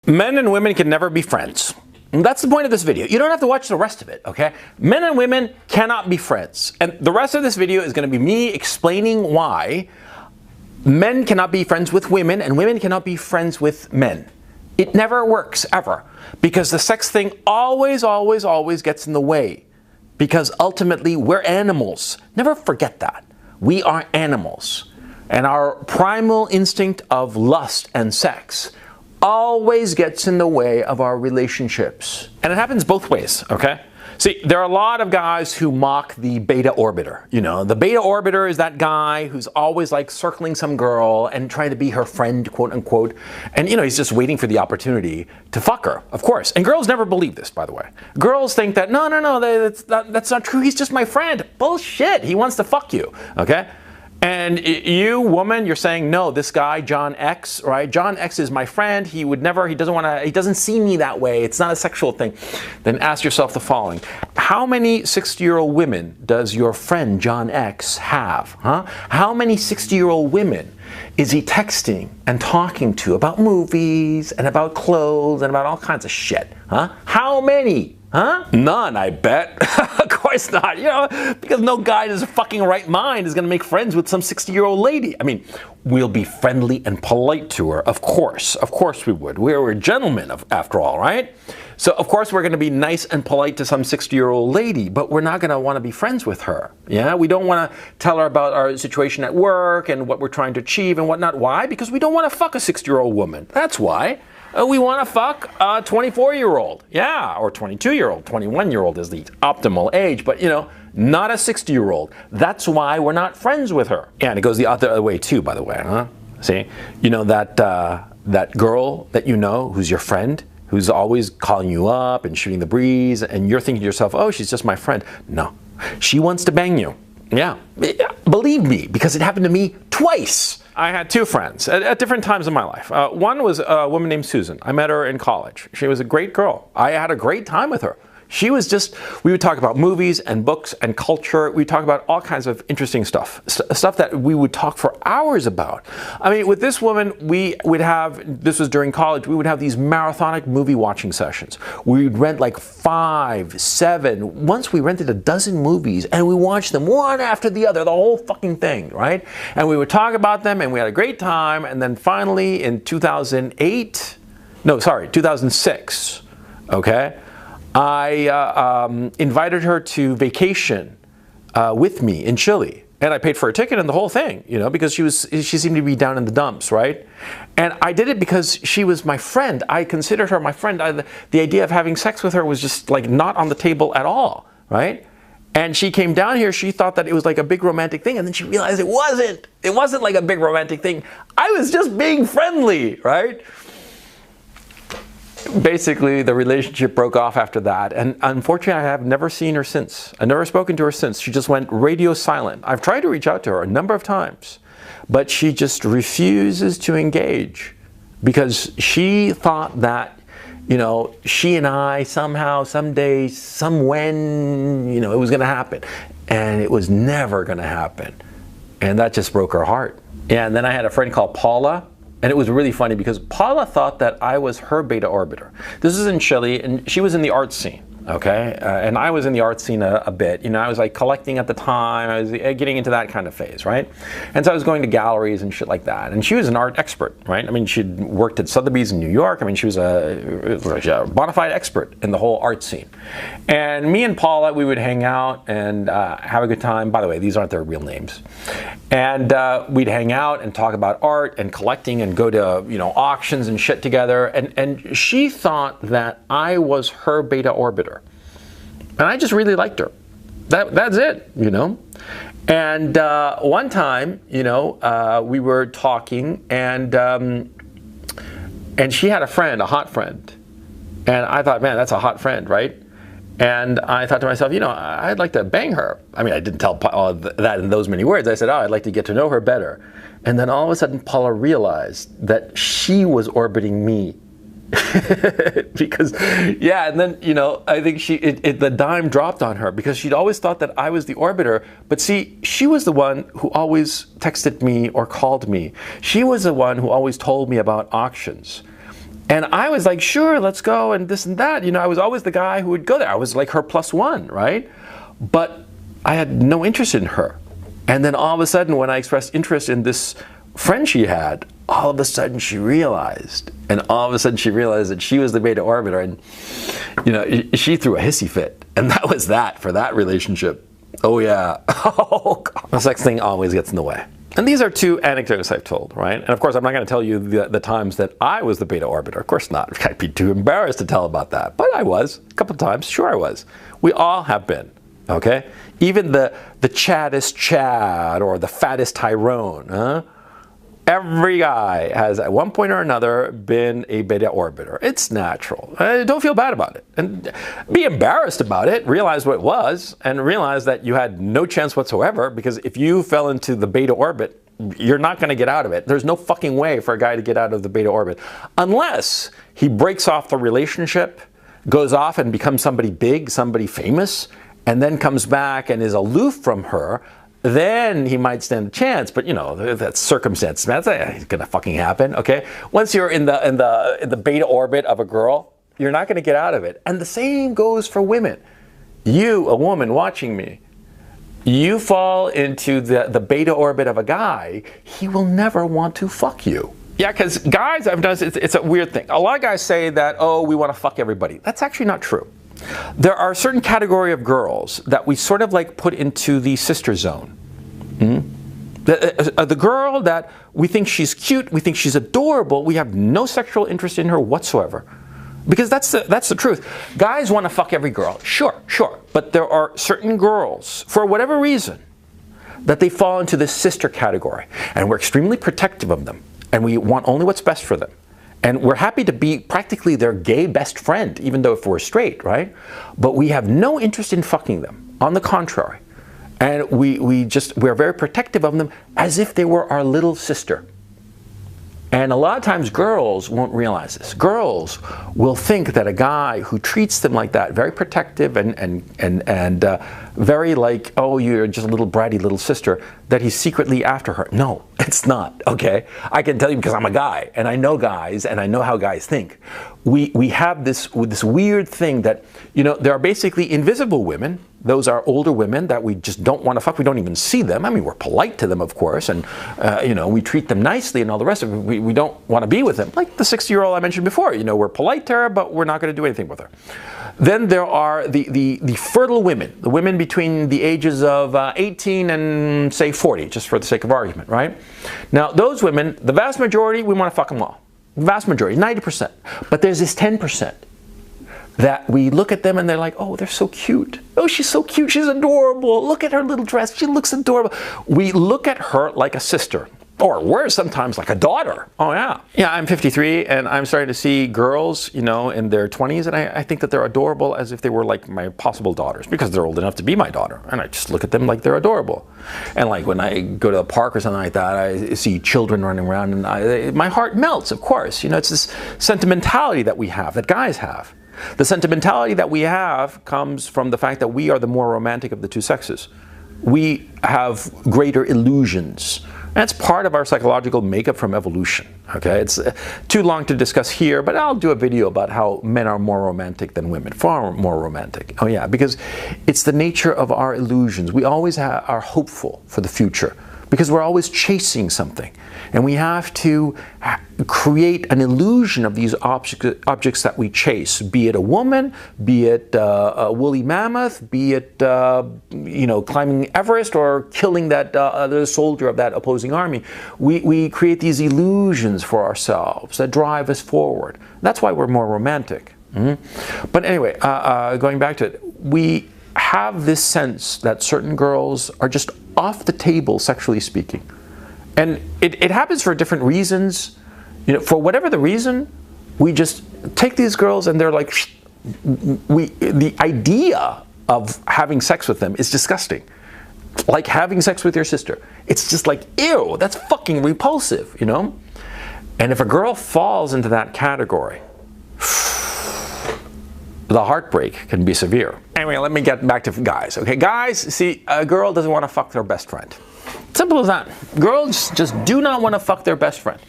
Men and women can never be friends. And that's the point of this video. You don't have to watch the rest of it, okay? Men and women cannot be friends. And the rest of this video is going to be me explaining why men cannot be friends with women and women cannot be friends with men. It never works, ever. Because the sex thing always, always, always gets in the way. Because ultimately, we're animals. Never forget that. We are animals. And our primal instinct of lust and sex always gets in the way of our relationships. And it happens both ways, okay? See, there are a lot of guys who mock the beta orbiter. You know, the beta orbiter is that guy who's always like circling some girl and trying to be her friend, quote unquote. And you know, he's just waiting for the opportunity to fuck her, of course. And girls never believe this, by the way. Girls think that, no, that's not true. He's just my friend. Bullshit. He wants to fuck you, okay? And you, woman, you're saying, no, this guy, John X, right? John X is my friend. He would never, he doesn't see me that way. It's not a sexual thing. Then ask yourself the following. How many 60-year-old women does your friend John X have? Huh? How many 60-year-old women is he texting and talking to about movies and about clothes and about all kinds of shit? Huh? How many? Huh? None, I bet. Of course not. You know, because no guy in his fucking right mind is going to make friends with some 60-year-old lady. I mean, we'll be friendly and polite to her. Of course we would. We're gentlemen, after all, right? So, of course, we're going to be nice and polite to some 60-year-old lady, but we're not going to want to be friends with her. Yeah? We don't want to tell her about our situation at work and what we're trying to achieve and whatnot. Why? Because we don't want to fuck a 60-year-old woman. That's why. We want to fuck a 24-year-old. Yeah, or 22-year-old. 21-year-old is the optimal age, but, you know, not a 60-year-old. That's why we're not friends with her. Yeah, and it goes the other way, too, by the way. Huh? See? You know that girl that you know who's your friend, who's always calling you up and shooting the breeze, and you're thinking to yourself, oh, she's just my friend. No. She wants to bang you. Yeah. Believe me, because it happened to me twice. I had two friends at different times in my life. One was a woman named Susan. I met her in college. She was a great girl. I had a great time with her. She was just, we would talk about movies and books and culture. We'd talk about all kinds of interesting stuff. Stuff that we would talk for hours about. I mean, with this woman, we would have, this was during college, we would have these marathonic movie watching sessions. We'd rent like 5, 7, once we rented a dozen movies and we watched them one after the other, the whole fucking thing, right? And we would talk about them and we had a great time. And then finally in 2006, okay? I invited her to vacation with me in Chile, and I paid for her ticket and the whole thing, you know, because she seemed to be down in the dumps, right? And I did it because she was my friend. I considered her my friend. The idea of having sex with her was just like not on the table at all, right? And she came down here, she thought that it was like a big romantic thing, and then she realized it wasn't. It wasn't like a big romantic thing. I was just being friendly, right? Basically, the relationship broke off after that, and unfortunately, I have never seen her since. I've never spoken to her since. She just went radio silent. I've tried to reach out to her a number of times, but she just refuses to engage because she thought that, you know, she and I somehow, someday, somewhen, you know, it was going to happen, and it was never going to happen, and that just broke her heart. Yeah, and then I had a friend called Paula. And it was really funny because Paula thought that I was her beta orbiter. This is in Chile, and she was in the art scene, okay? And I was in the art scene a bit. You know, I was like collecting at the time. I was getting into that kind of phase, right? And so I was going to galleries and shit like that. And she was an art expert, right? I mean, she'd worked at Sotheby's in New York. I mean, she was a bona fide expert in the whole art scene. And me and Paula, we would hang out and have a good time. By the way, these aren't their real names. And we'd hang out and talk about art and collecting and go to, you know, auctions and shit together. And she thought that I was her beta orbiter. And I just really liked her. That's it, you know. And one time, you know, we were talking and she had a friend, a hot friend. And I thought, man, that's a hot friend, right? And I thought to myself, you know, I'd like to bang her. I mean, I didn't tell Paula that in those many words. I said, oh, I'd like to get to know her better. And then all of a sudden, Paula realized that she was orbiting me. Because, yeah, and then, you know, I think the dime dropped on her because she'd always thought that I was the orbiter. But see, she was the one who always texted me or called me. She was the one who always told me about auctions. And I was like, sure, let's go and this and that. You know, I was always the guy who would go there. I was like her plus one, right? But I had no interest in her. And then all of a sudden, when I expressed interest in this friend she had, all of a sudden she realized. And all of a sudden she realized that she was the beta orbiter. And, you know, she threw a hissy fit. And that was that for that relationship. Oh, yeah. Oh, God. The sex thing always gets in the way. And these are two anecdotes I've told, right? And of course, I'm not going to tell you the times that I was the beta orbiter. Of course not. I'd be too embarrassed to tell about that. But I was. A couple of times. Sure I was. We all have been. Okay? Even the chattest Chad or the fattest Tyrone. Huh? Every guy has at one point or another been a beta orbiter. It's natural. Don't feel bad about it. And be embarrassed about it. Realize what it was and realize that you had no chance whatsoever, because if you fell into the beta orbit, you're not going to get out of it. There's no fucking way for a guy to get out of the beta orbit unless he breaks off the relationship, goes off and becomes somebody big, somebody famous, and then comes back and is aloof from her. Then he might stand a chance, but you know, that's circumstance. That's ain't gonna fucking happen, okay? Once you're in the beta orbit of a girl, you're not gonna get out of it. And the same goes for women. You, a woman watching me, you fall into the beta orbit of a guy, he will never want to fuck you. Yeah, because guys, I've noticed it's a weird thing. A lot of guys say that, oh, we want to fuck everybody. That's actually not true. There are a certain category of girls that we sort of like put into the sister zone. The girl that we think she's cute, we think she's adorable, we have no sexual interest in her whatsoever. Because that's the truth. Guys want to fuck every girl, sure. But there are certain girls, for whatever reason, that they fall into this sister category. And we're extremely protective of them. And we want only what's best for them. And we're happy to be practically their gay best friend, even though if we're straight, right? But we have no interest in fucking them. On the contrary. And we're very protective of them as if they were our little sister. And a lot of times girls won't realize this. Girls will think that a guy who treats them like that, very protective and very like, oh, you're just a little bratty little sister, that he's secretly after her. No, it's not, okay? I can tell you because I'm a guy, and I know guys, and I know how guys think. We have this weird thing that, you know, there are basically invisible women. Those are older women that we just don't want to fuck. We don't even see them. I mean, we're polite to them, of course, and you know, we treat them nicely and all the rest of it. We don't want to be with them. Like the 60-year-old I mentioned before. You know, we're polite to her, but we're not going to do anything with her. Then there are the fertile women, the women between the ages of 18 and, say, 40, just for the sake of argument, right? Now, those women, the vast majority, we want to fuck them all. The vast majority, 90%. But there's this 10%. That we look at them and they're like, oh, they're so cute. Oh, she's so cute. She's adorable. Look at her little dress. She looks adorable. We look at her like a sister. Or worse, sometimes like a daughter. Oh, yeah. Yeah, I'm 53 and I'm starting to see girls, you know, in their 20s. And I think that they're adorable as if they were like my possible daughters. Because they're old enough to be my daughter. And I just look at them like they're adorable. And like when I go to a park or something like that, I see children running around and my heart melts, of course. You know, it's this sentimentality that we have, that guys have. The sentimentality that we have comes from the fact that we are the more romantic of the two sexes. We have greater illusions. That's part of our psychological makeup from evolution. Okay, it's too long to discuss here, but I'll do a video about how men are more romantic than women, far more romantic. Oh yeah, because it's the nature of our illusions. We always are hopeful for the future because we're always chasing something. And we have to create an illusion of these objects that we chase, be it a woman, be it a woolly mammoth, be it you know, climbing Everest or killing that other soldier of that opposing army. We create these illusions for ourselves that drive us forward. That's why we're more romantic. But anyway, going back to it, we have this sense that certain girls are just off the table sexually speaking. And it happens for different reasons. You know, for whatever the reason, we just take these girls and they're like, the idea of having sex with them is disgusting. Like having sex with your sister. It's just like, ew, that's fucking repulsive, you know? And if a girl falls into that category, the heartbreak can be severe. Anyway, let me get back to guys. Okay, guys, see, a girl doesn't want to fuck their best friend. Simple as that. Girls just do not want to fuck their best friend.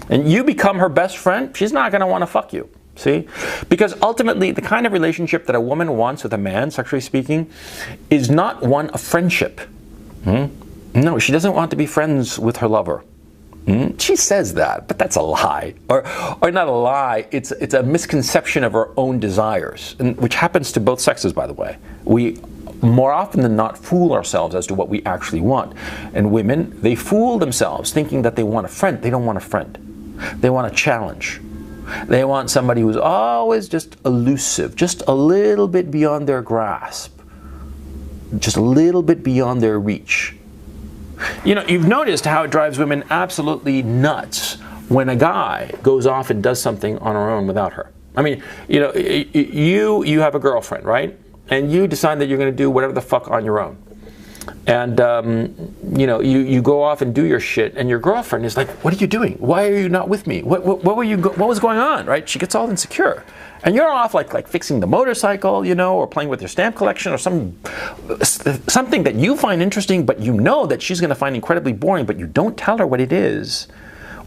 and you become her best friend, she's not going to want to fuck you. See? Because ultimately, the kind of relationship that a woman wants with a man, sexually speaking, is not one of friendship. No, she doesn't want to be friends with her lover. She says that, but that's a lie. Or not a lie, it's a misconception of her own desires, which happens to both sexes, by the way. We more often than not fool ourselves as to what we actually want. And women, they fool themselves thinking that they want a friend. They don't want a friend. They want a challenge. They want somebody who's always just elusive, just a little bit beyond their grasp, just a little bit beyond their reach. You know, you've noticed how it drives women absolutely nuts when a guy goes off and does something on her own without her. I mean, you know, you have a girlfriend, right? And you decide that you're going to do whatever the fuck on your own. And, you know, you go off and do your shit, and your girlfriend is like, what are you doing? Why are you not with me? What was going on, right? She gets all insecure. And you're off like fixing the motorcycle, you know, or playing with your stamp collection or something that you find interesting, but you know that she's going to find incredibly boring, but you don't tell her what it is,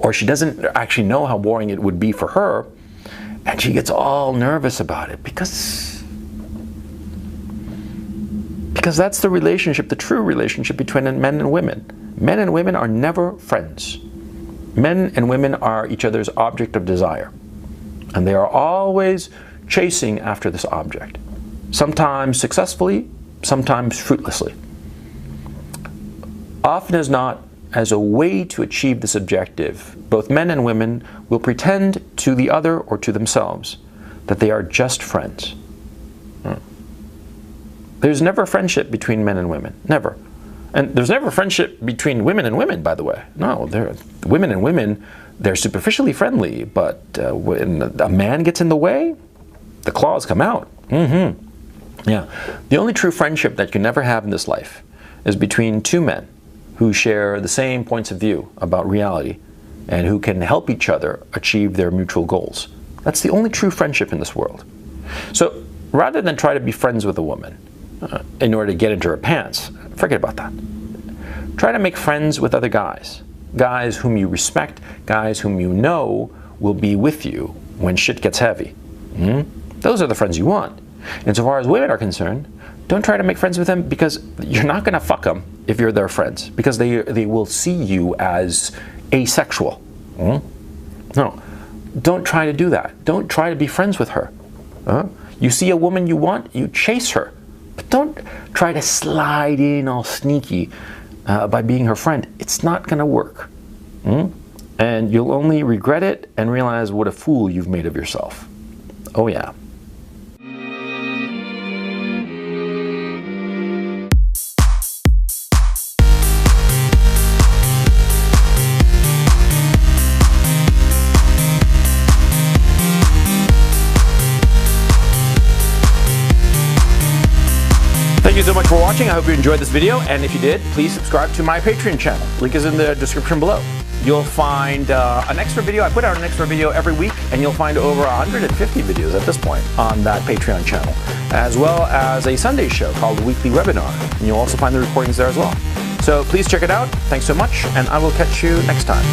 or she doesn't actually know how boring it would be for her, and she gets all nervous about it because that's the relationship, the true relationship between men and women. Men and women are never friends. Men and women are each other's object of desire. And they are always chasing after this object. Sometimes successfully, sometimes fruitlessly. Often as not, as a way to achieve this objective, both men and women will pretend to the other or to themselves that they are just friends. There's never a friendship between men and women. Never. And there's never a friendship between women and women, by the way. No, women and women, they're superficially friendly, but when a man gets in the way, the claws come out. Yeah. The only true friendship that you can never have in this life is between two men who share the same points of view about reality and who can help each other achieve their mutual goals. That's the only true friendship in this world. So rather than try to be friends with a woman in order to get into her pants, forget about that. Try to make friends with other guys. Guys whom you respect, guys whom you know will be with you when shit gets heavy. Those are the friends you want. And so far as women are concerned, don't try to make friends with them, because you're not going to fuck them if you're their friends, because they will see you as asexual. No, don't try to do that. Don't try to be friends with her. You see a woman you want, you chase her. But don't try to slide in all sneaky by being her friend. It's not going to work. And you'll only regret it and realize what a fool you've made of yourself. Oh yeah. Thank you so much for watching. I hope you enjoyed this video, and if you did, please subscribe to my Patreon channel. Link is in the description below. You'll find an extra video. I put out an extra video every week, and you'll find over 150 videos at this point on that Patreon channel, as well as a Sunday show called the Weekly Webinar, and you'll also find the recordings there as well. So please check it out. Thanks so much, and I will catch you next time.